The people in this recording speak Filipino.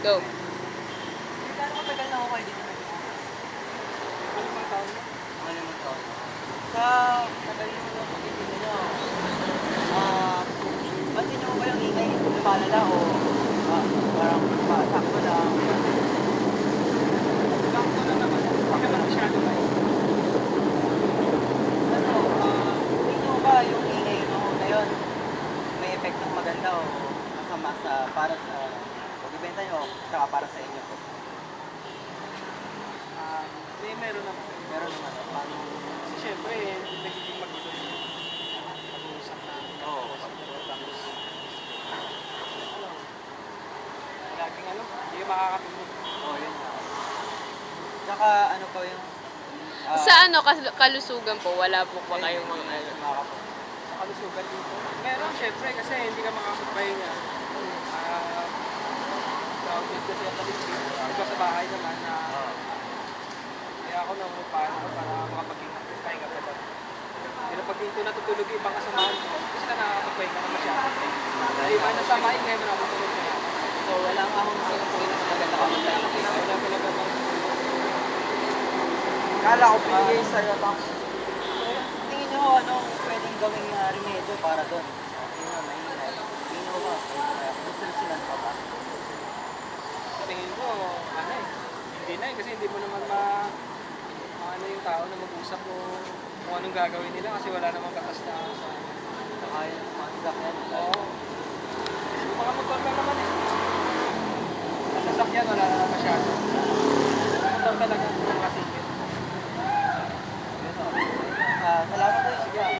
Go. Kailan matagal na ako kayo dito nag-iisa? Malimang taon na? Malimang taon. Sa tagal nyo ng pagtitinda nyo, pansin nyo ba yung ingay? Lumalala o parang sakto lang? Sakto na naman. Hindi naman masyado ba ano, tingin nyo ba yung ingay nyo ngayon may epektong maganda o masama para sa pagbibenta nyo saka para sa inyo po? Meron naman. Meron naman. Kasi syempre, nagiging magulo yung pag-uusap na. Oo. Tapos, laging hindi makakatulog. Oo, yun nga. Tsaka ano pa yung... Sa kalusugan po, wala po ba kayong mga Sa kalusugan dito? Meron, syempre, kasi hindi ka makakapagpahinga. Tawag dito siya iba sa bahay naman na... Kaya ako nang paano ko para makapagpahinga pa ba. Pero pag dito natutulog yung ibang kasamahan ko, kasi na nakakapagpahinga na masyado. Dahil iba na sa bahay, ngayon mo nakapagpahinga na. So wala nga akong sinupuin na maganda ka masaya. Wala talaga bang... Kala ko pinigay sa'yo, tapos... Tingin nyo anong pwedeng gawing remedyo para doon? Tingin nyo, maingay. Tingin nyo ba? Gusto silan pa ba? Sa tingin ko, hindi na kasi hindi mo naman yung tao na mag-usap o kung anong gagawin nila kasi wala namang batas na sa kaya ng mga sasakyan. Oo. Yung mga motor lang naman Sa sasakyan wala na masyado. Motor talaga.